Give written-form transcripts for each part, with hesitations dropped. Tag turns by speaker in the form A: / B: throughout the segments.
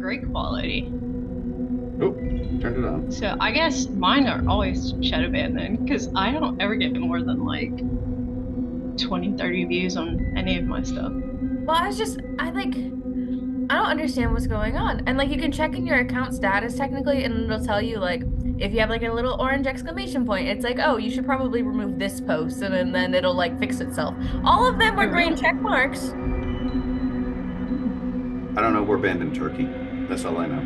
A: great quality.
B: Oh, turned it on.
A: So I guess mine are always shadow banned then, because I don't ever get more than like 20, 30 views on any of my stuff.
C: Well, I don't understand what's going on. And like you can check in your account status technically, and it'll tell you like if you have like a little orange exclamation point, it's like, oh, you should probably remove this post, and then it'll like fix itself. All of them
A: Oh,
C: were green
A: really?
C: check marks.
B: I don't know. We're banned in Turkey. That's all I know.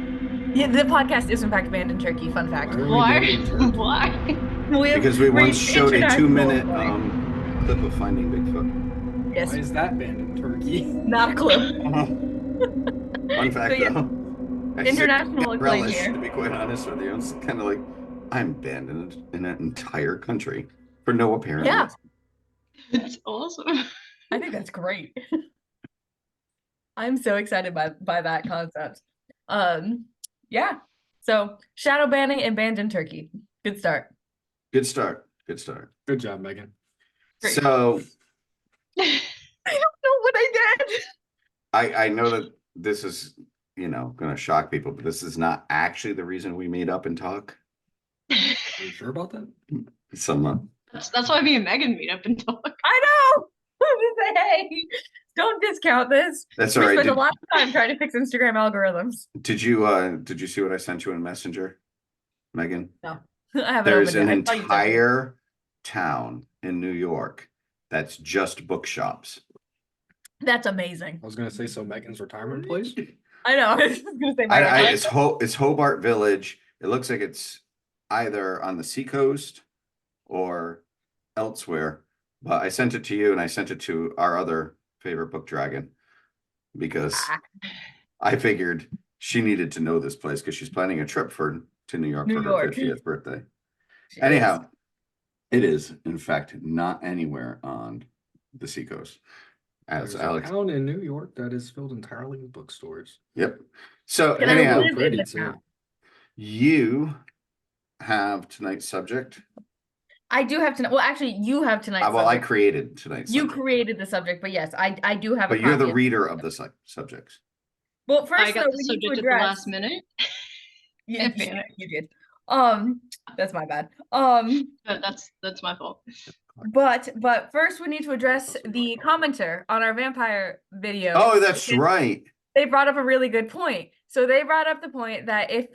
C: Yeah, the podcast is in fact banned in Turkey. Fun fact.
D: Why are we
A: Why?
D: banned in Turkey?
A: Why?
B: Because we once showed a
C: international
B: 2-minute
C: flight.
B: clip of Finding Bigfoot.
C: Yes,
D: Why is that banned in Turkey?
C: not a clue.
B: Fun fact,
C: So, yeah.
B: though. I
C: International acclaim
B: relish,
C: here.
B: to be quite honest with you. It's kind of like I'm banned in an entire country for no apparent
C: Yeah.
B: reason.
A: It's awesome.
C: I think that's great. I'm so excited by that concept. Yeah. So shadow banning and banned in Turkey. Good start.
B: Good start. Good start.
D: Good job, Megan.
A: Great.
B: So
C: I don't know what I did.
B: I know that this is, going to shock people, but this is not actually the reason we meet up and talk.
D: Are you sure about that?
B: Some
A: That's why me and Megan meet up and talk.
C: I know. Hey, don't discount this.
B: That's
C: We
B: all right.
C: spent a lot of time trying to fix Instagram algorithms.
B: Did you see what I sent you in Messenger, Megan?
C: No, I haven't
B: There's
C: opened
B: an
C: it. I saw you sent it.
B: entire town in New York that's just bookshops.
C: That's amazing.
D: I was gonna say, so Megan's retirement place?
C: I know. I was just gonna say
B: It's Hobart Village. It looks like it's either on the seacoast or elsewhere. But I sent it to you, and I sent it to our other favorite book dragon because I figured she needed to know this place because she's planning a trip to New York for her 50th birthday. Anyhow, it is in fact not anywhere on the seacoast. As
D: There's
B: Alex,
D: a town in New York that is filled entirely with bookstores.
B: yep. So
C: Can I
B: anyhow,
C: live in
D: pretty
C: the
D: too.
C: town?
B: you have tonight's subject.
C: I do have tonight. Well, actually, you have tonight's
B: Well, I
C: subject.
B: created tonight's
C: You
B: subject,
C: created the subject, but yes, I do have a
B: but you're the
C: copy of-
B: reader of the subjects.
C: Well, first
A: I got
C: though,
A: the
C: we need to
A: subject at the
C: address.
A: last minute.
C: You,
A: and
C: you,
A: panicked.
C: you did. That's my bad.
A: But that's my fault.
C: But first we need to address the commenter on our vampire video.
B: Oh, that's right.
C: They brought up a really good point. So they brought up the point that if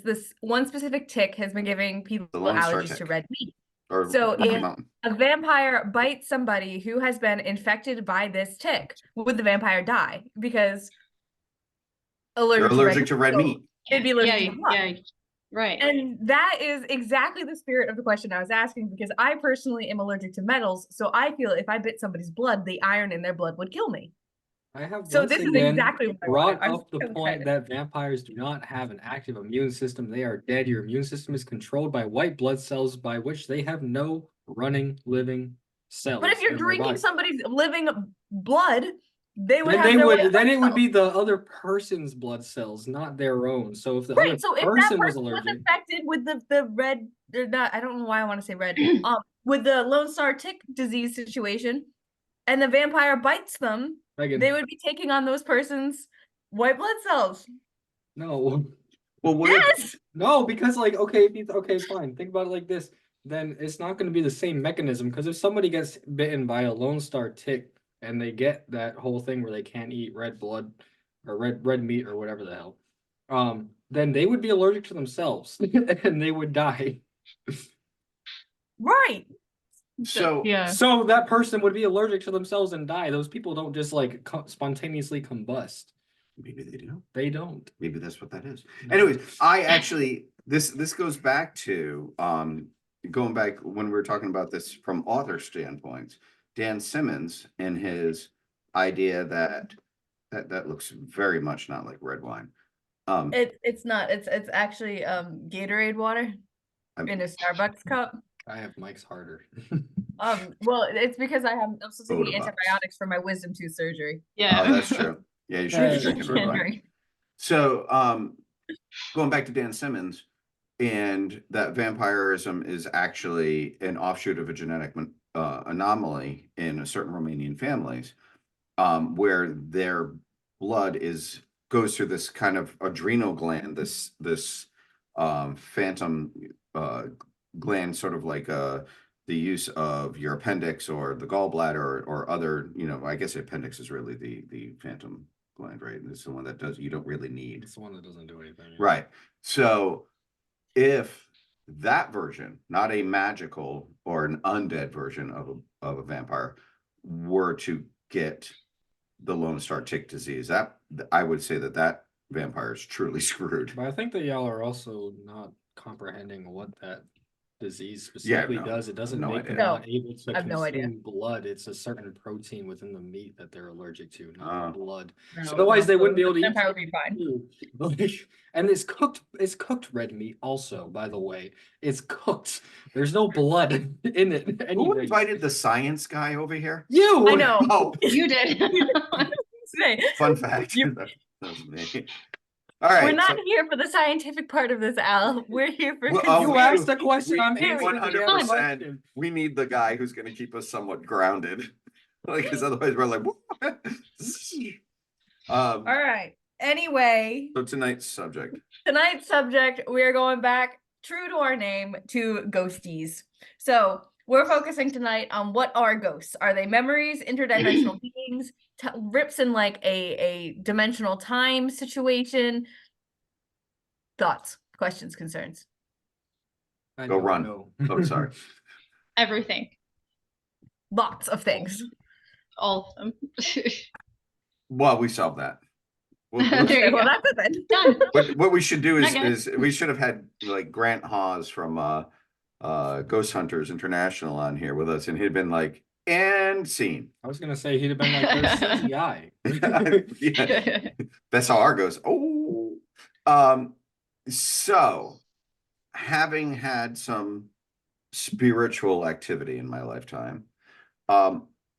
C: this one specific tick has been giving people
B: Lone Star
C: allergies to
B: tick.
C: red meat.
B: Or
C: So
B: Rocky
C: if
B: Mountain.
C: a vampire bites somebody who has been infected by this tick, would the vampire die? Because
B: They're allergic to red meat.
C: They'd be allergic to blood.
A: Yeah, right.
C: And that is exactly the spirit of the question I was asking, because I personally am allergic to metals. So I feel if I bit somebody's blood, the iron in their blood would kill me.
D: I have
C: So
D: once
C: this is
D: again
C: exactly what I
D: brought
C: wanted. I'm
D: up the
C: so
D: point
C: excited.
D: that vampires do not have an active immune system. They are dead. Your immune system is controlled by white blood cells, by which they have no running, living cells.
C: But if you're
D: in their
C: drinking
D: body.
C: somebody's living blood, they would
D: Then
C: have
D: they
C: no
D: would.
C: white
D: Then
C: blood
D: it would
C: cells.
D: be the other person's blood cells, not their own. So if the
C: Right.
D: other
C: So if that
D: person was
C: person was
D: allergic,
C: infected with the red, or not, I don't know why I want to say red, with the Lone Star tick disease situation, and the vampire bites them,
D: Megan,
C: they would be taking on those person's white blood cells.
D: no.
B: Well, what if,
C: Yes.
D: No, because like okay, fine. Think about it like this. Then it's not going to be the same mechanism, because if somebody gets bitten by a Lone Star tick and they get that whole thing where they can't eat red blood or red meat or whatever the hell, then they would be allergic to themselves and they would die.
C: Right.
B: so
A: Yeah.
D: So that person would be allergic to themselves and die. Those people don't just like spontaneously combust.
B: maybe they do.
D: They don't.
B: Maybe that's what that is. Anyways, I actually this goes back to going back when we were talking about this from author standpoints. Dan Simmons and his idea that looks very much not like red wine.
C: It's not. It's actually Gatorade water in a Starbucks cup.
D: I have Mike's harder.
C: Well, it's because I'm supposed to
B: Soda
C: get
B: box.
C: antibiotics for my wisdom tooth surgery.
A: Yeah.
B: Oh, that's true. Yeah, you should be
D: Yeah,
B: drinking red wine.
C: Right.
B: So, going back to Dan Simmons, and that vampirism is actually an offshoot of a genetic anomaly in certain Romanian families, where their blood is goes through this kind of adrenal gland, this phantom gland, sort of like the use of your appendix or the gallbladder or other, I guess the appendix is really the phantom gland, right? And it's the one that you don't really need.
D: It's the one that doesn't do anything.
B: Right. So if that version, not a magical or an undead version of a vampire, were to get the Lone Star tick disease, that I would say that vampire is truly screwed.
D: But I think that y'all are also not comprehending what that disease specifically does. It doesn't make them not able to
C: I have no idea.
D: consume blood. It's a certain protein within the meat that they're allergic to, not the blood.
C: No,
D: Otherwise, they wouldn't be able to eat.
C: Vampire would be fine.
D: And it's cooked red meat also, by the way. It's cooked. There's no blood in it.
B: Who
D: Anyway.
B: invited the science guy over here?
D: You!
C: I know.
B: Oh,
A: You did.
B: fun fact. That was me. All right.
C: We're not here for the scientific part of this, Al. We're here for
D: You asked the question. I'm
B: We
D: answering the
B: 100%.
D: question.
B: We need the guy who's going to keep us somewhat grounded, because otherwise we're like.
C: All right. Anyway,
B: So tonight's subject.
C: we're going back true to our name to ghosties. So we're focusing tonight on what are ghosts. Are they memories, interdimensional beings, rips in like a dimensional time situation? Thoughts, questions, concerns?
D: I
B: Go
D: don't
B: run.
D: know.
B: Oh, sorry.
A: Everything.
C: Lots of things.
A: All of them.
B: Well, we solved that. We'll-
C: Okay, well,
A: go.
C: that's it then.
A: Done.
B: what we should do
A: Okay.
B: is we should have had like Grant Hawes from Ghost Hunters International on here with us, and he'd been like, and scene.
D: I was gonna say he'd have been like, there's CGI.
B: Yeah. That's how our goes. Oh, so having had some spiritual activity in my lifetime,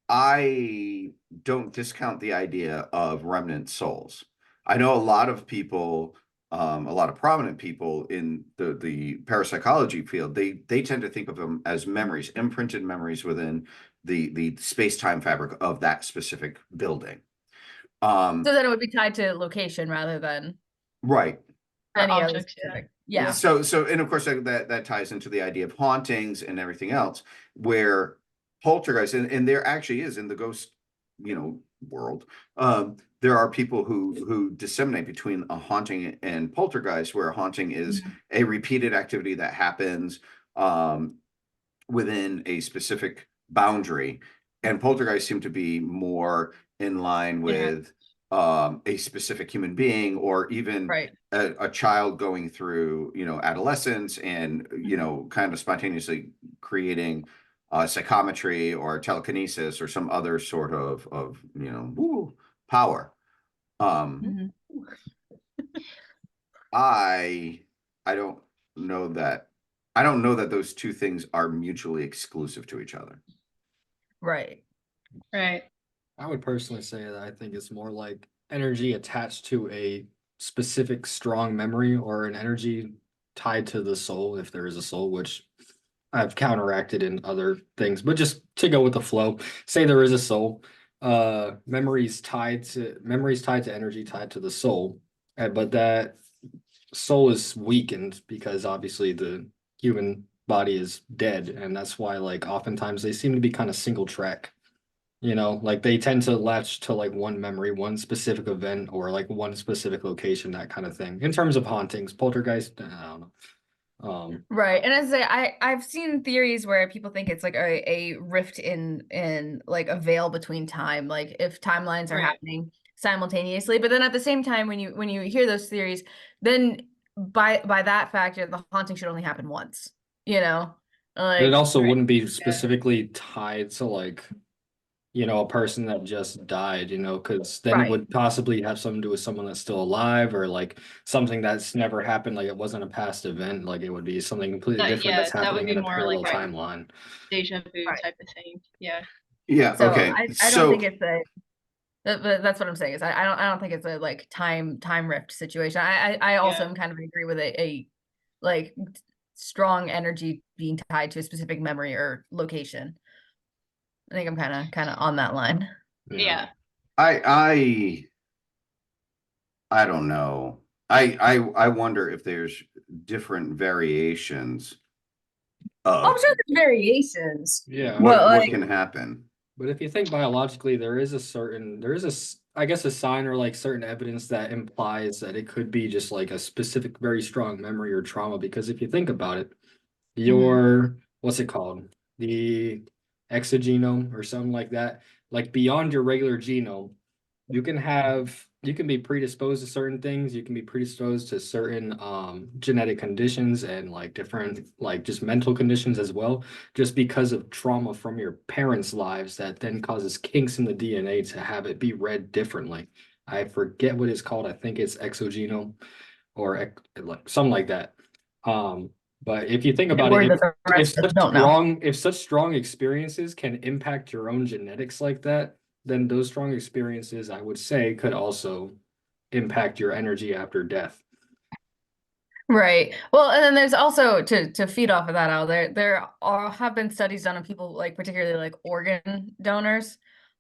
B: I don't discount the idea of remnant souls. I know a lot of people, a lot of prominent people in the parapsychology field, they tend to think of them as memories, imprinted memories within the space-time fabric of that specific building.
C: So then it would be tied to location rather than
B: Right.
C: any other
A: Objects, yeah.
C: specific. Yeah.
B: So and of course that ties into the idea of hauntings and everything else, where poltergeist, and there actually is in the ghost, world. There are people who disseminate between a haunting and poltergeist, where a haunting is a repeated activity that happens within a specific boundary, and poltergeist seem to be more in line with a specific human being, or even
C: Right.
B: a child going through adolescence and kind of spontaneously creating psychometry or telekinesis or some other sort of power.
C: Mhm.
B: I don't know that those two things are mutually exclusive to each other.
C: Right.
A: Right.
D: I would personally say that I think it's more like energy attached to a specific strong memory, or an energy tied to the soul, if there is a soul, which I've counteracted in other things. But just to go with the flow, say there is a soul, memories tied to energy tied to the soul, but that soul is weakened because obviously the human body is dead, and that's why like oftentimes they seem to be kind of single track. Like they tend to latch to like one memory, one specific event, or like one specific location, that kind of thing. In terms of hauntings, poltergeist, I don't know.
C: Right. And as I say, I've seen theories where people think it's like a rift in like a veil between time, like if timelines are
A: Right.
C: happening simultaneously. But then at the same time, when you hear those theories, then by that factor, the haunting should only happen once.
D: But
C: Like
D: it also
A: Right.
D: wouldn't be specifically tied to like, a person that just died, because then
C: Right.
D: it would possibly have something to do with someone that's still alive, or like something that's never happened, like it wasn't a past event, like it would be something completely different that's
A: that would
D: happening
A: be
D: in a
A: more
D: parallel
A: like
D: timeline.
A: deja vu
C: Right.
A: type of thing. Yeah.
B: Yeah.
C: So
B: Okay.
C: I don't think it's but that's what I'm saying is I don't think it's a like time rift situation. I also
A: Yeah.
C: am kind of agree with a like strong energy being tied to a specific memory or location. I think I'm kind of on that line.
A: Yeah.
B: I I don't know. I wonder if there's different variations
C: Oh, I'm
B: of
C: sure there's variations,
D: Yeah,
C: but
B: what
C: like,
B: can happen.
D: but if you think biologically, there is I guess a sign or like certain evidence that implies that it could be just like a specific, very strong memory or trauma. Because if you think about it, your what's it called? The exogenome or something like that, like beyond your regular genome, you can be predisposed to certain things, you can be predisposed to certain genetic conditions and like different like just mental conditions as well, just because of trauma from your parents' lives that then causes kinks in the DNA to have it be read differently. I forget what it's called. I think it's exogenome or like something like that. Um, but if you think
C: I
D: about it,
C: worry that the
D: if
C: rest of us don't know.
D: such strong experiences can impact your own genetics like that, then those strong experiences, I would say, could also impact your energy after death.
C: Right. Well, and then there's also to feed off of that out there have been studies done on people like particularly like organ donors.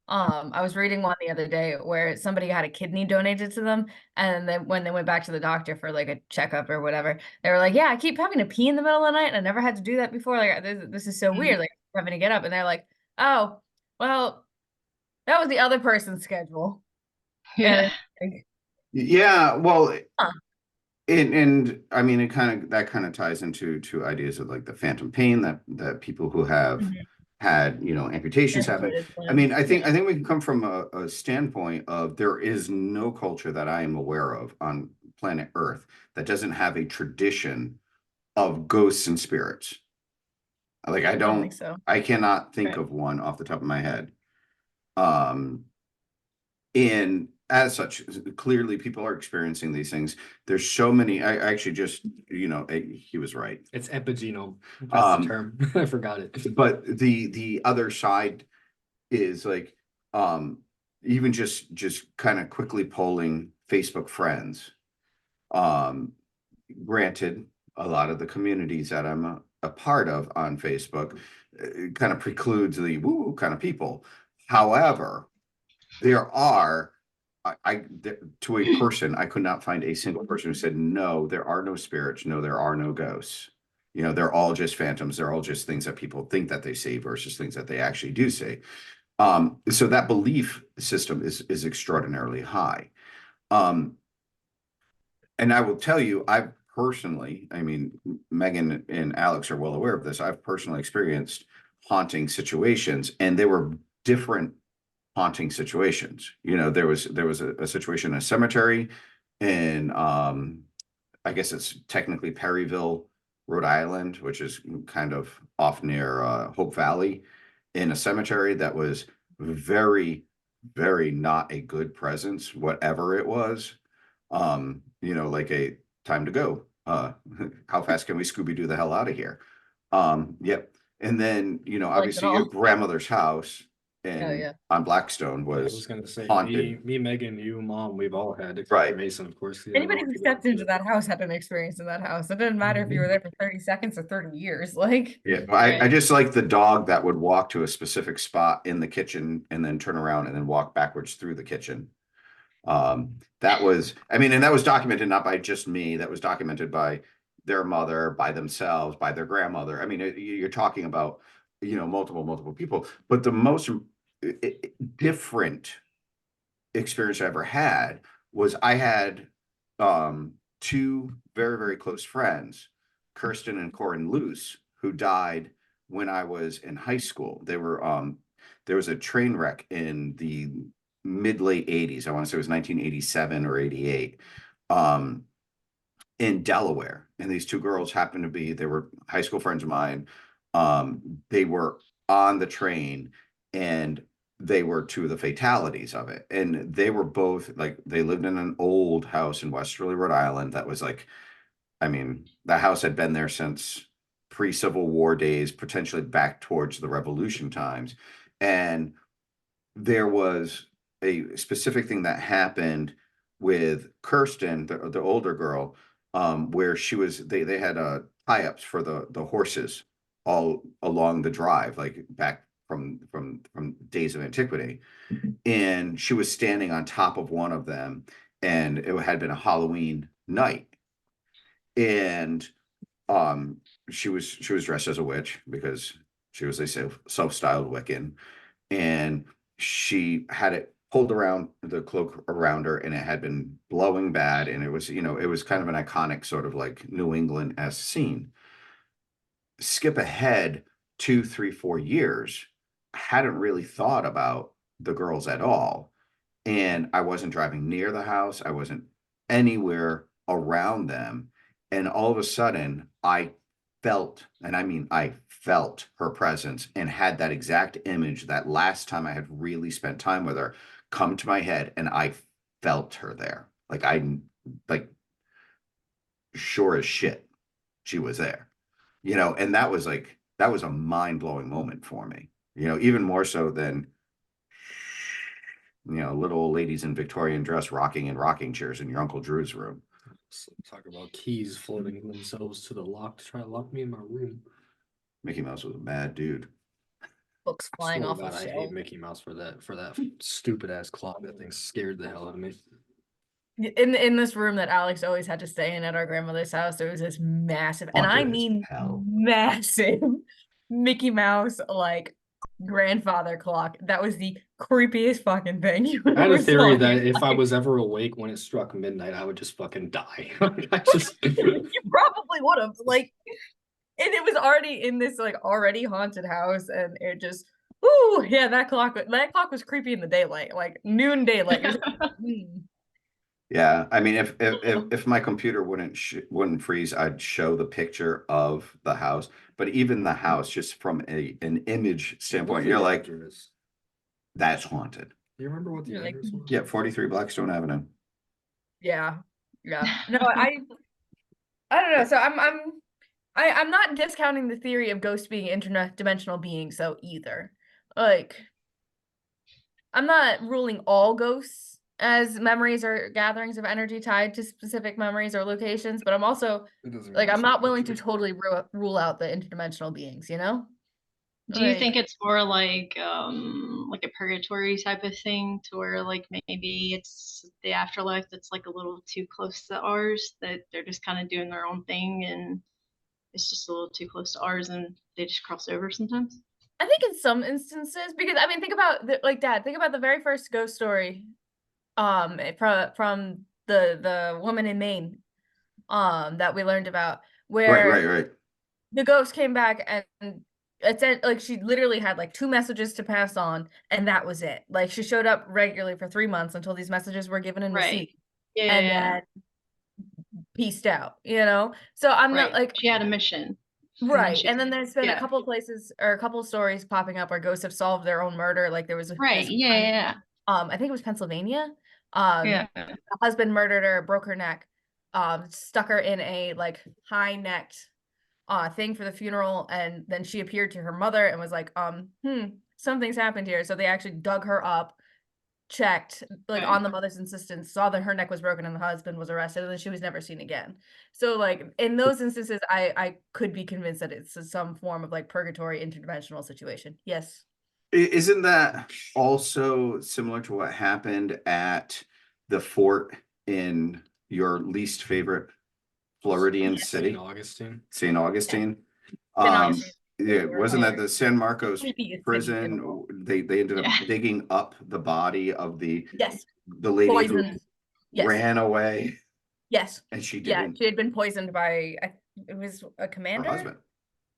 C: I was reading one the other day where somebody had a kidney donated to them, and then when they went back to the doctor for like a checkup or whatever, they were like, "Yeah, I keep having to pee in the middle of the night, and I never had to do that before. Like this is so weird. Like having to get up." And they're like, "Oh, well, that was the other person's schedule." And
A: Yeah.
C: it's like,
B: Yeah, well,
C: huh.
B: and I mean it kind of that kind of ties into ideas of like the phantom pain that people who have
C: Mhm.
B: had, amputations happen.
C: Amputated
B: I mean,
C: limbs.
B: I think
C: Yeah.
B: I think we can come from a standpoint of there is no culture that I am aware of on planet Earth that doesn't have a tradition of ghosts and spirits. Like
C: I don't think so.
B: I cannot think
C: Right.
B: of one off the top of my head. Um, and as such, clearly people are experiencing these things. There's so many. I actually just, he was right.
D: It's epigenome. That's the term. I forgot it.
B: But the other side is like, even just kind of quickly polling Facebook friends. Um, Granted, a lot of the communities that I'm a part of on Facebook kind of precludes the woo kind of people. However, there are, to a person, I could not find a single person who said, no, there are no spirits. No, there are no ghosts. They're all just phantoms. They're all just things that people think that they see versus things that they actually do see. So that belief system is extraordinarily high. Um, and I will tell you, I've personally, I mean, Megan and Alex are well aware of this. I've personally experienced haunting situations, and they were different haunting situations. There was a situation in a cemetery in I guess it's technically Perryville, Rhode Island, which is kind of off near Hope Valley, in a cemetery that was very, very not a good presence, whatever it was. Like a time to go. How fast can we Scooby Doo the hell out of here? Yep. And then,
C: Like it
B: obviously your
C: all.
B: grandmother's house
C: Oh
B: in
C: yeah.
B: on Blackstone
D: Yeah, I was
B: was
D: gonna say
B: haunted.
D: me, Megan, you, mom, we've all had, except for
B: Right.
D: Mason, of course. He doesn't
C: Anybody
D: want
C: who
D: to go
C: stepped
D: into
C: into
D: it.
C: that house had an experience in that house. It didn't matter if you were there for 30 seconds or 30 years. Like,
B: Yeah, I just like the dog that would walk to a specific spot in the kitchen and then turn around and then walk backwards through the kitchen. That was, I mean, and that was documented not by just me, that was documented by their mother, by themselves, by their grandmother. I mean, you're talking about, multiple people, but the most different experience I ever had was I had two very, very close friends, Kirsten and Corin Luce, who died when I was in high school. There was a train wreck in the mid late 80s. I want to say it was 1987 or 88. Um, in Delaware. And these two girls happened to be, they were high school friends of mine. They were on the train and they were two of the fatalities of it. And they were both like, they lived in an old house in Westerly, Rhode Island. That was like, I mean, the house had been there since pre-Civil War days, potentially back towards the Revolution times. And there was a specific thing that happened with Kirsten, the older girl, where they had tie-ups for the horses all along the drive, like back from days of antiquity. And she was standing on top of one of them, and it had been a Halloween night, and she was dressed as a witch because she was a self-styled Wiccan, and she had it pulled around the cloak around her, and it had been blowing bad, and it was, it was kind of an iconic sort of like New England-esque scene. Skip ahead 2, 3, 4 years, I hadn't really thought about the girls at all. And I wasn't driving near the house. I wasn't anywhere around them. And all of a sudden, I felt, and I mean, I felt her presence and had that exact image that last time I had really spent time with her come to my head. And I felt her there. Like, sure as shit, she was there, and that was a mind-blowing moment for me, even more so than, little old ladies in Victorian dress rocking in rocking chairs in your Uncle Drew's room.
D: Talk about keys floating themselves to the lock to try to lock me in my room.
B: Mickey Mouse was a bad dude.
C: Books flying
D: Swear
C: off
D: to God,
C: the
D: I
C: shelf.
D: hate Mickey Mouse for that stupid ass clock. That thing scared the hell out of me.
C: In this room that Alex always had to stay in at our grandmother's house, there was this massive, and I
B: Haunted as
C: mean
B: hell.
C: massive, Mickey Mouse like grandfather clock. That was the creepiest fucking thing you
D: I had a
C: ever
D: theory
C: saw.
D: that if I was ever awake when it struck midnight, I would just fucking die. I just
C: You probably would have and it was already in this like already haunted house, and it just ooh yeah, that clock was creepy in the daylight, like noon daylight. It was
B: Yeah, I mean, if my computer wouldn't freeze, I'd show the picture of the house. But even the house, just from an image standpoint, you're like,
D: address?
B: that's haunted.
D: Do you remember what the
C: You're like,
D: address was?
B: Yeah, 43 Blackstone Avenue.
C: yeah. No, I don't know. So I'm not discounting the theory of ghosts being interdimensional beings, though, either. Like, I'm not ruling all ghosts as memories or gatherings of energy tied to specific memories or locations, but I'm also
D: It doesn't
C: like,
D: really
C: I'm
D: show
C: not willing to
D: pictures.
C: totally rule out the interdimensional beings, you know?
A: Do you
C: Like,
A: think it's more like a purgatory type of thing, to where like maybe it's the afterlife that's like a little too close to ours, that they're just kind of doing their own thing and it's just a little too close to ours and they just cross over sometimes?
C: I think in some instances, because I mean, think about Dad, think about the very first ghost story, from the woman in Maine, that we learned about, where
B: Right.
C: the ghost came back and it said like she literally had like 2 messages to pass on, and that was it. Like she showed up regularly for 3 months until these messages were given and
A: Right.
C: received,
A: Yeah,
C: and
A: yeah,
C: then pieced out. So I'm not
A: right.
C: like
A: She had a mission. And then
C: right.
A: she,
C: And then there's been a
A: yeah.
C: couple places or a couple stories popping up where ghosts have solved their own murder. Like there was
A: Right.
C: this
A: Yeah,
C: one,
A: yeah,
C: I think it was Pennsylvania. The
A: yeah.
C: husband murdered her, broke her neck, stuck her in a like high necked thing for the funeral, and then she appeared to her mother and was like, something's happened here. So they actually dug her up, checked, like
A: Okay.
C: on the mother's insistence, saw that her neck was broken, and the husband was arrested, and then she was never seen again. So like in those instances, I could be convinced that it's some form of like purgatory interdimensional situation. Yes.
B: Isn't that also similar to what happened at the fort in your least favorite Floridian
C: Yes.
B: city,
D: St. Augustine.
B: St. Augustine?
C: St. Augustine.
B: Yeah, wasn't that the San Marcos
C: Creepiest city in the
B: prison?
C: world.
B: They ended up
A: Yeah.
B: digging up the body of the
C: Yes.
B: lady who
C: Poisoned. Yes.
B: ran away,
C: Yes.
B: and she
C: Yeah,
B: didn't.
C: she had been poisoned by it was a
B: Her
C: commander.
B: husband.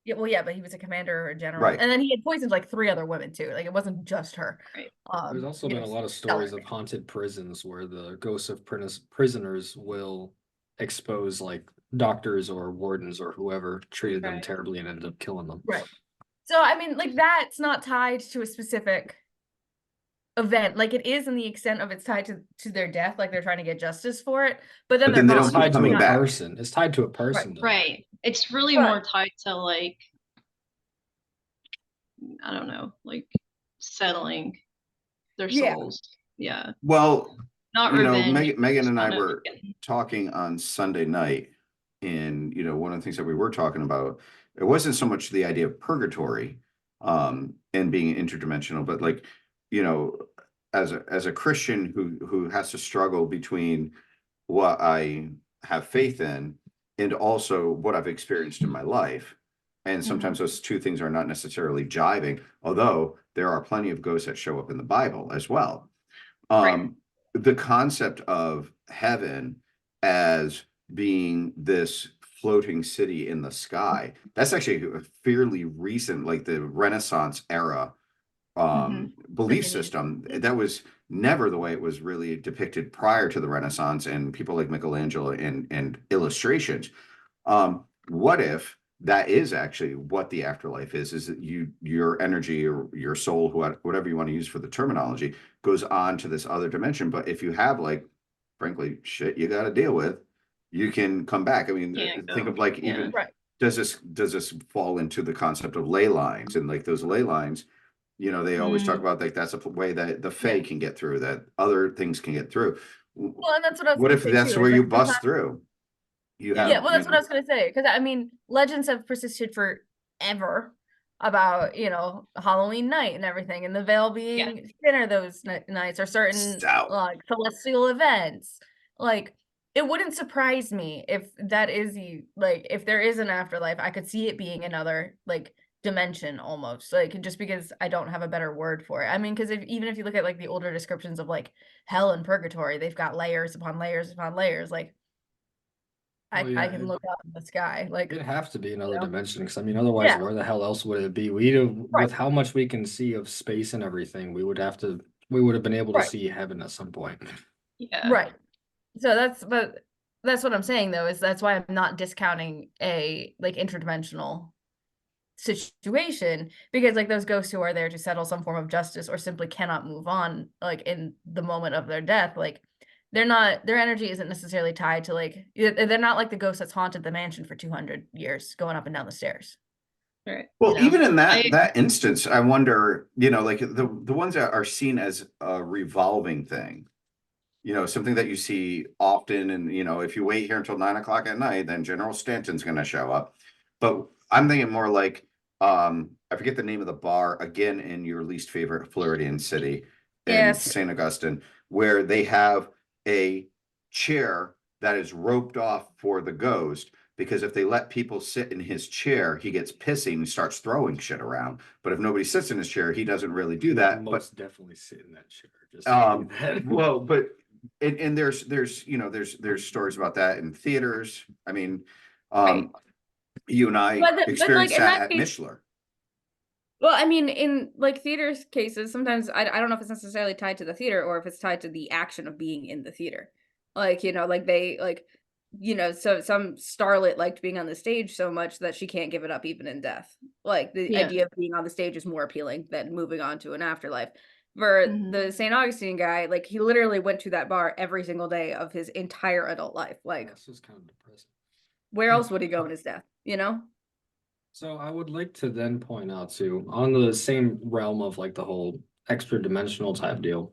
C: Yeah, well, yeah, but he was a commander or a general,
B: Right.
C: and then he had poisoned like 3 other women too. Like it wasn't just her.
A: Right.
D: There's also
C: you
D: been
C: know,
D: a lot of
C: stellar.
D: stories of haunted prisons where the ghosts of prisoners will expose like doctors or wardens or whoever treated them
A: Right.
D: terribly and ended up killing them.
C: Right. So I mean, like that's not tied to a specific event. Like it is in the extent of it's tied to their death, like they're trying to get justice for it. But then
B: But then
C: they're
B: they
D: It's
B: don't
C: gone.
B: keep
D: tied to
B: coming
D: a
B: back.
D: person. It's tied to a person. though.
A: Right. It's really
C: But-
A: more tied to like, I don't know, like settling their
C: Yeah.
A: souls. Yeah.
B: Well,
A: Not
B: you know,
A: revenge. but
B: Megan
A: just
B: and I
A: kind of
B: were talking on Sunday night, and one of the things that we were talking about, it wasn't so much the idea of purgatory, and being interdimensional, but like, as a Christian who has to struggle between what I have faith in and also what I've experienced in my life. And sometimes those two things are not necessarily jiving, although there are plenty of ghosts that show up in the Bible as well.
A: Right.
B: The concept of heaven as being this floating city in the sky, that's actually a fairly recent, like the Renaissance era belief system. That was never the way it was really depicted prior to the Renaissance and people like Michelangelo and illustrations. What if that is actually what the afterlife is that your energy or your soul, whatever you want to use for the terminology, goes on to this other dimension. But if you have, like, frankly, shit you got to deal with, you can come back. I mean, think of like even does this fall into the concept of ley lines, and like those ley lines, they always talk about like that's a way that the Fae can get through, that other things can get through.
C: Well, and that's what I was
B: What
C: gonna
B: if
C: say
B: that's
C: too,
B: where
C: is
B: you
C: like
B: bust through? You have,
C: yeah, well, that's what I was gonna say, because I mean, legends have persisted forever about Halloween night and everything, and the veil being thinner those nights, or certain like celestial events. Like, it wouldn't surprise me if that is like if there is an afterlife. I could see it being another like dimension almost, like, just because I don't have a better word for it. I mean, because even if you look at like the older descriptions of like hell and purgatory, they've got layers upon layers upon layers. Like, I can look up in the sky. Like,
D: it'd have to be another dimension, because I mean, otherwise, where the hell else would it be? With how much we can see of space and everything, we would have been able to see heaven at some point.
A: Yeah.
C: Right. So that's what I'm saying, though, is that's why I'm not discounting a like interdimensional situation, because like those ghosts who are there to settle some form of justice or simply cannot move on, like in the moment of their death, like their energy isn't necessarily tied to like, they're not like the ghost that's haunted the mansion for 200 years going up and down the stairs.
A: Right.
B: Well, even in that instance, I wonder, like the ones that are seen as a revolving thing, something that you see often, and if you wait here until 9 o'clock at night, then General Stanton's going to show up. But I'm thinking more like, I forget the name of the bar, again in your least favorite Floridian city in St. Augustine, where they have a chair that is roped off for the ghost, because if they let people sit in his chair, he gets pissy and starts throwing shit around. But if nobody sits in his chair, he doesn't really do that.
D: Most definitely sit in that chair. Just
B: well, but and there's stories about that in theaters. I mean, you and I experienced
C: like,
B: that at Mishler.
C: Well, I mean, in like theater cases, sometimes I don't know if it's necessarily tied to the theater or if it's tied to the action of being in the theater. Like, like they like, so some starlet liked being on the stage so much that she can't give it up even in death. Like, the idea of being on the stage is more appealing than moving on to an afterlife. For the St. Augustine guy, like, he literally went to that bar every single day of his entire adult life. Like,
D: this is kind of depressing.
C: Where else would he go in his death,
D: So I would like to then point out too, on the same realm of like the whole extra dimensional type deal,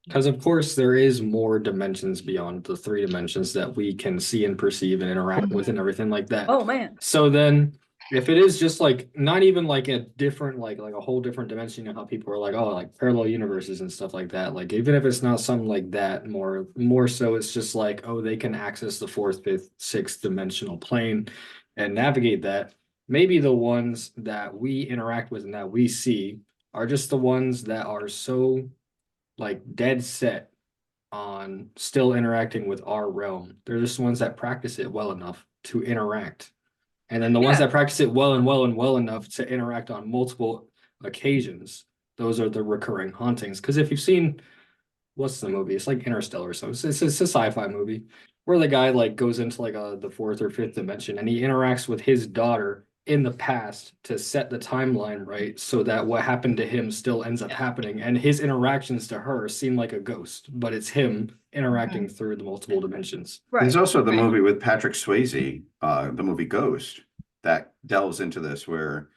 D: because of course there is more dimensions beyond the 3 dimensions that we can see and perceive and interact with and everything like that.
C: Oh man.
D: So then if it is just like not even like a different like a whole different dimension, how people are like, oh, like parallel universes and stuff like that, like even if it's not something like that, more so it's just like, oh, they can access the 4th, 5th, 6th dimensional plane and navigate that. Maybe the ones that we interact with and that we see are just the ones that are so like dead set on still interacting with our realm. They're just ones that practice it well enough to interact. And then the ones that practice it well enough to interact on multiple occasions, those are the recurring hauntings. Because if you've seen, what's the movie? It's like Interstellar. So it's a sci-fi movie where the guy like goes into like the 4th or 5th dimension and he interacts with his daughter in the past to set the timeline right so that what happened to him still ends up happening, and his interactions to her seem like a ghost, but it's him interacting through the multiple dimensions.
B: There's also the movie with Patrick Swayze, the movie Ghost, that delves into this, where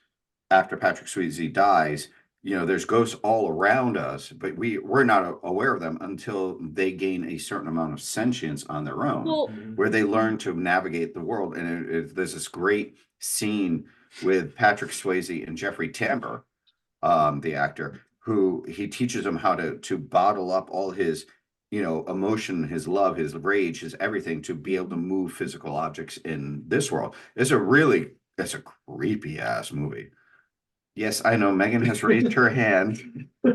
B: after Patrick Swayze dies, there's ghosts all around us, but we're not aware of them until they gain a certain amount of sentience on their own, where they learn to navigate the world. And there's this great scene with Patrick Swayze and Jeffrey Tambor, the actor, who he teaches him how to bottle up all his, emotion, his love, his rage, his everything to be able to move physical objects in this world. It's a creepy ass movie. Yes, I know Megan has raised her hand.
C: I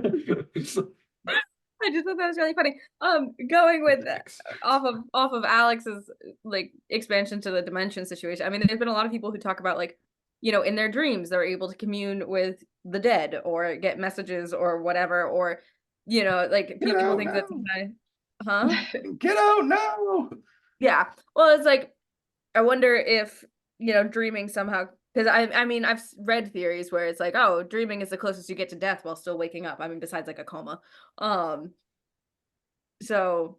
C: just thought that was really funny. Going with off of Alex's like expansion to the dimension situation. I mean, there's been a lot of people who talk about like, in their dreams they're able to commune with the dead or get messages or whatever, or like people think that sometimes, huh?
B: Get out now.
C: Yeah. Well, it's like I wonder if dreaming somehow, because I mean I've read theories where it's like, oh, dreaming is the closest you get to death while still waking up. I mean, besides like a coma. So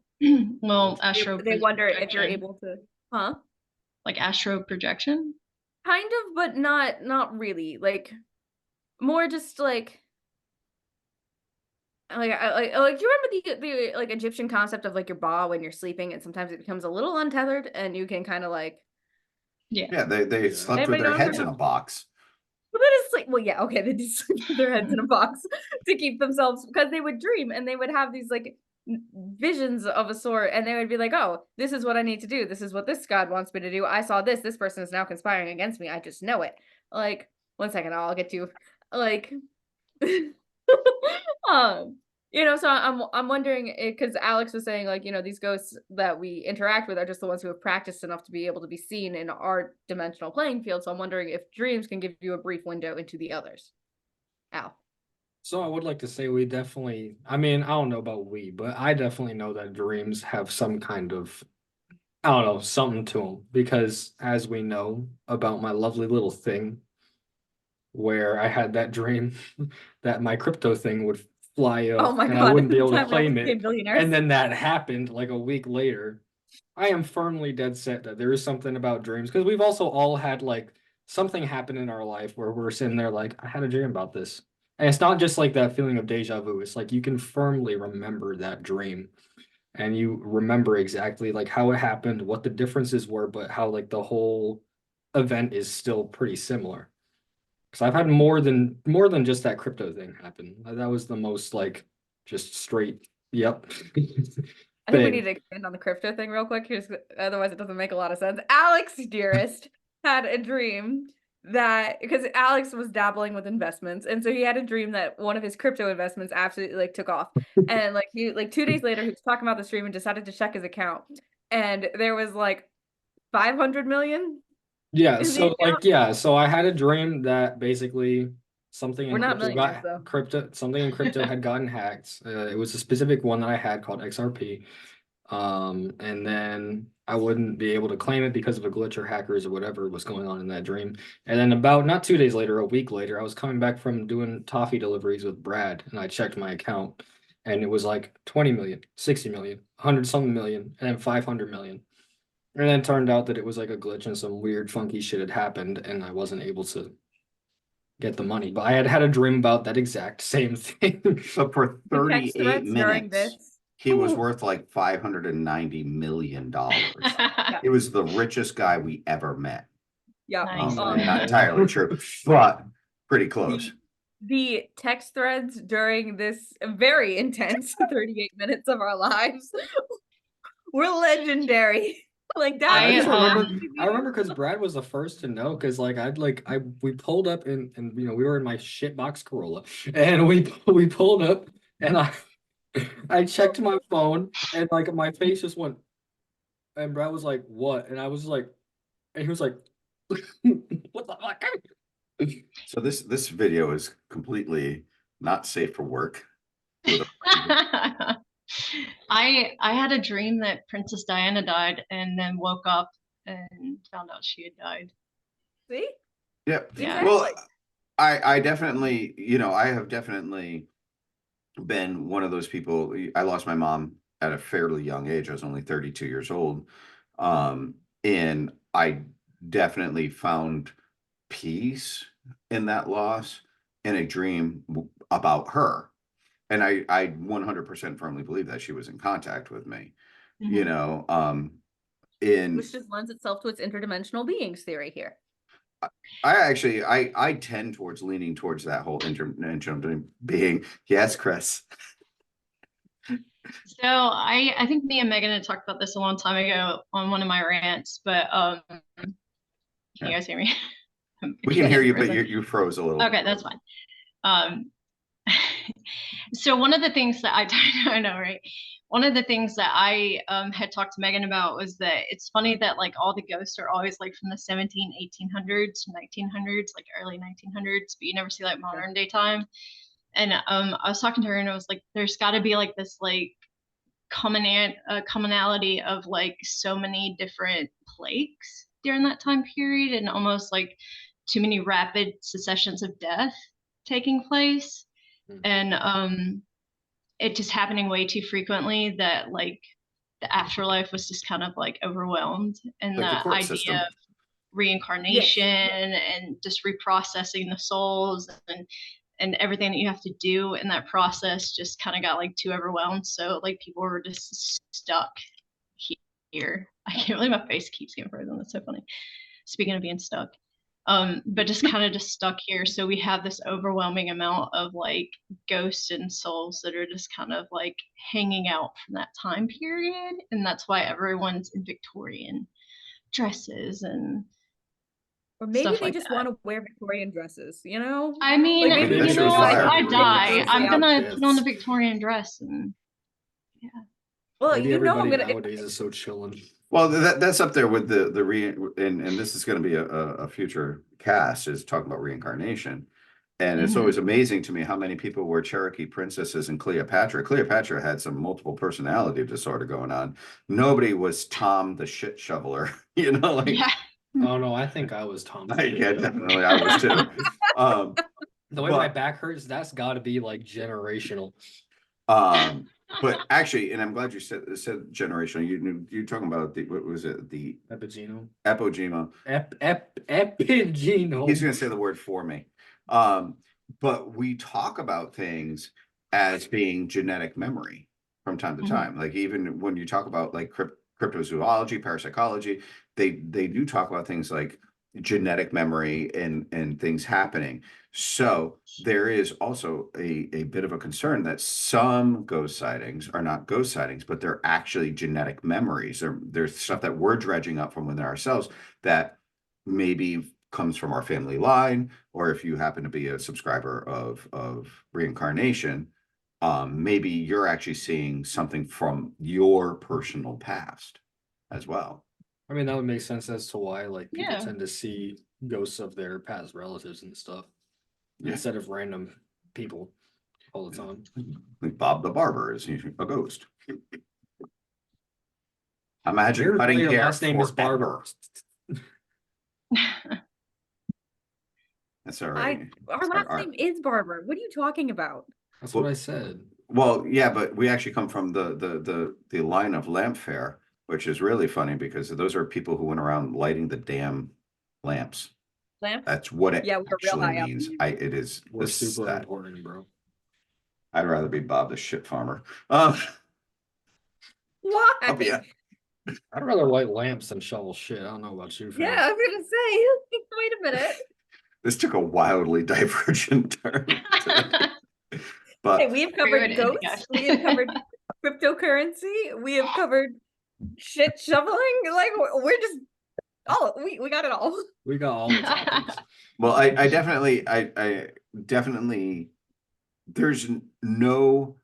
A: Well,
C: they wonder if you're able to, huh?
A: like astro projection.
C: Kind of, but not really. Like more just like do you remember the like Egyptian concept of like your ba when you're sleeping, and sometimes it becomes a little untethered and you can kind of like
B: Yeah, they slept with
C: Anybody
B: their
C: know
B: heads
C: what
B: in a box.
C: Well, that is like, well, yeah, okay, they did sleep with their heads in a box to keep themselves, because they would dream and they would have these like visions of a sort, and they would be like, oh, this is what I need to do. This is what this God wants me to do. I saw this. This person is now conspiring against me. I just know it. Like, one second, I'll get to like, um, so I'm wondering, because Alex was saying like, these ghosts that we interact with are just the ones who have practiced enough to be able to be seen in our dimensional playing field. So I'm wondering if dreams can give you a brief window into the others. Al.
D: So I would like to say we definitely, I mean, I don't know about we, but I definitely know that dreams have some kind of, I don't know, something to them, because as we know about my lovely little thing where I had that dream that my crypto thing would fly
C: Oh
D: up
C: my
D: and I
C: God,
D: wouldn't be
C: the
D: able to
C: time we almost
D: claim
C: became
D: it.
C: billionaires.
D: And then that happened like a week later. I am firmly dead set that there is something about dreams, because we've also all had like something happen in our life where we're sitting there like, I had a dream about this. And it's not just like that feeling of deja vu. It's like you can firmly remember that dream and you remember exactly like how it happened, what the differences were, but how like the whole event is still pretty similar. Because I've had more than just that crypto thing happen. That was the most like just straight, yep.
C: I think we
D: thing.
C: need to expand on the crypto thing real quick, otherwise it doesn't make a lot of sense. Alex, dearest, had a dream that, because Alex was dabbling with investments, and so he had a dream that one of his crypto investments absolutely like took off, and like he like 2 days later he was talking about the stream and decided to check his account, and there was like 500 million
D: Yeah,
C: in the
D: so
C: account.
D: so I had a dream that basically something
C: We're
D: in
C: not
D: crypto
C: millionaires though.
D: something in crypto had gotten hacked. It was a specific one that I had called XRP. And then I wouldn't be able to claim it because of a glitch or hackers or whatever was going on in that dream. And then about not 2 days later, a week later, I was coming back from doing toffee deliveries with Brad, and I checked my account, and it was like 20 million, 60 million, 100 something million, and then 500 million. And then it turned out that it was like a glitch and some weird funky shit had happened, and I wasn't able to get the money. But I had had a dream about that exact same thing.
B: So for
C: The text
B: 38
C: threads during
B: minutes,
C: this.
B: he was
C: Ooh.
B: worth like $590 million.
C: Yeah.
B: He was the richest guy we ever met.
C: Yeah.
A: Nice.
B: Not entirely true, but pretty close.
C: The text threads during this very intense 38 minutes of our lives were legendary. Like that.
D: I just remember,
A: um,
D: I remember because Brad was the first to know, because like we pulled up and we were in my shitbox Corolla, and we pulled up and I checked my phone and like my face just went, and Brad was like, "What?" And I was like, and he was like, "What the fuck?"
B: So this video is completely not safe for work.
A: I had a dream that Princess Diana died and then woke up and found out she had died.
C: See?
B: Yeah.
A: Yeah.
B: Well, I definitely, I have definitely been one of those people. I lost my mom at a fairly young age. I was only 32 years old. And I definitely found peace in that loss in a dream about her. And I 100% firmly believe that she was in contact with me,
A: Mhm.
B: in
C: Which just lends itself to its interdimensional beings theory here.
B: I tend towards leaning towards that whole interim being. Yes, Chris.
A: So I think me and Megan had talked about this a long time ago on one of my rants, but can you guys hear me?
B: We can hear you, but
A: Frozen.
B: you froze a little.
A: Okay, that's fine. So one of the things that I know, right? One of the things that I had talked to Megan about was that it's funny that like all the ghosts are always like from the 1800s, 1900s, like early 1900s, but you never see like modern day time. And I was talking to her and I was like, there's got to be like this like commonality of like so many different plagues during that time period and almost like too many rapid successions of death taking place. And it just happening way too frequently that like the afterlife was just kind of like overwhelmed, and
B: Like the
A: the
B: court
A: idea
B: system.
A: of reincarnation and just reprocessing the souls and everything that you have to do in that process just kind of got like too overwhelmed. So like people were just stuck here. I can't believe my face keeps getting frozen. That's so funny. Speaking of being stuck. But just kind of just stuck here. So we have this overwhelming amount of like ghosts and souls that are just kind of like hanging out from that time period. And that's why everyone's in Victorian dresses and
E: Or maybe
A: stuff
E: they
A: like
E: just
A: that.
E: want to wear Victorian dresses, you know?
A: I mean,
E: Like, maybe
B: that
A: you
B: shows
A: know, if
B: fire.
A: I
E: Maybe
A: die,
E: those
A: I'm
E: out-
A: gonna put on a Victorian dress and
E: Well,
D: Maybe
E: you know, I'm
D: everybody
E: gonna.
D: nowadays is so chilling.
B: Well, that's up there with and this is going to be a future cast is talking about reincarnation. And it's always amazing to me how many people were Cherokee princesses and Cleopatra. Cleopatra had some multiple personality disorder going on. Nobody was Tom the shit shoveler, you know, like
A: yeah.
D: Oh no, I think I was Tom.
B: yeah, definitely I was too.
D: The way
B: but-
D: my back hurts, that's got to be like generational.
B: But actually, and I'm glad you said generational. You're talking about what was it? The
D: Epigeno.
B: epogema.
D: Epigeno.
B: He's going to say the word for me. But we talk about things as being genetic memory from time to time. Like even when you talk about like cryptozoology, parapsychology, they do talk about things like genetic memory and things happening. So there is also a bit of a concern that some ghost sightings are not ghost sightings, but they're actually genetic memories. There's stuff that we're dredging up from within ourselves that maybe comes from our family line, or if you happen to be a subscriber of reincarnation, maybe you're actually seeing something from your personal past as well.
D: I mean, that would make sense as to why like people
A: Yeah.
D: tend to see ghosts of their past relatives and stuff instead of random people all the time.
B: Like Bob the barber is a ghost. Imagine
D: Your
B: cutting hair.
D: last name is Barber.
B: That's all right.
E: Our last name is Barber. What are you talking about?
D: That's what I said.
B: Well, yeah, but we actually come from the line of Lampfair, which is really funny because those are people who went around lighting the damn lamps.
E: Lamp?
B: That's what it
E: Yeah, we're real
B: actually
E: high up.
B: means. It is
D: We're
B: this
D: super
B: that.
D: important, bro.
B: I'd rather be Bob the shit farmer.
E: Why?
B: Oh, yeah.
D: I'd rather light lamps than shovel shit. I don't know about you, fam.
E: Yeah, I was gonna say. Wait a minute.
B: This took a wildly divergent turn today. But
E: Hey, we have covered
A: Rude,
E: ghosts.
A: yes.
E: We have covered cryptocurrency. We have covered shit shoveling. Like we're just we got it all.
D: We got all the topics.
B: well, I definitely there's no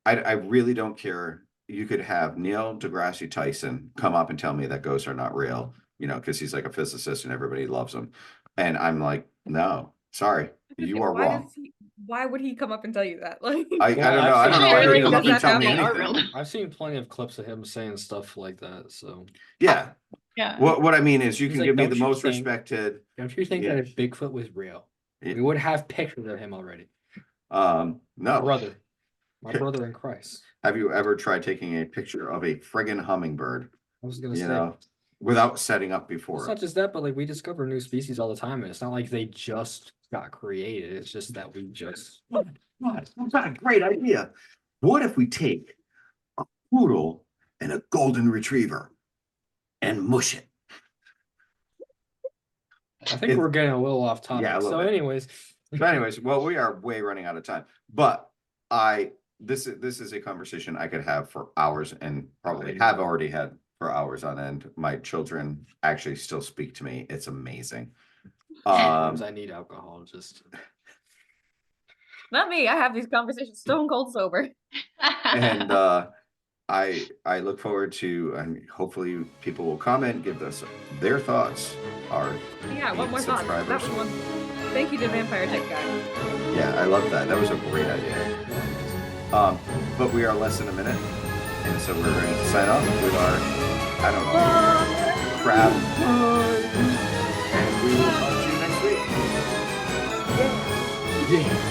B: I really don't care. You could have Neil deGrasse Tyson come up and tell me that ghosts are not real, you know, because he's like a physicist and everybody loves him. And I'm like, no, sorry, you are wrong.
E: Why would he come up and tell you that? Like
B: I don't know. I don't know.
E: Really,
B: I heard him
E: does
B: come up and
E: that
B: tell me
E: happen?
B: anything.
D: I've seen plenty of clips of him saying stuff like that. So
B: Yeah.
A: Yeah.
B: What I mean is you
D: He's
B: can
D: like,
B: give me
D: "Don't
B: the
D: you
B: most
D: think-
B: respected.
D: don't you think
B: Yeah.
D: that if Bigfoot was real,
B: Yeah.
D: we would have pictures of him already?
B: No.
D: My brother in Christ.
B: Have you ever tried taking a picture of a friggin' hummingbird,
D: I was gonna
B: you
D: say,
B: know, without setting up before
D: it's
B: it?
D: not just that, but like we discover new species all the time, and it's not like they just got created. It's just that we just
B: I've got a great idea. What if we take a poodle and a golden retriever and mush it?
D: I think we're getting a little off topic.
B: Yeah, a little
D: So,
B: bit.
D: anyways,
B: So anyways, well, we are way running out of time, but this is a conversation I could have for hours and probably have already had for hours on end. My children actually still speak to me. It's amazing.
D: sometimes I need alcohol. Just
E: Not me. I have these conversations stone cold sober.
B: and I look forward to, and hopefully people will comment, give us their thoughts. Our
E: Yeah, one more thought. That
B: subscribers.
E: was one. Thank you to Vampire Tech Guy.
B: Yeah, I love that. That was a great idea. But we are less than a minute, and so we're going to sign off with our, I don't know, crab. And we will talk to you next week. Yeah.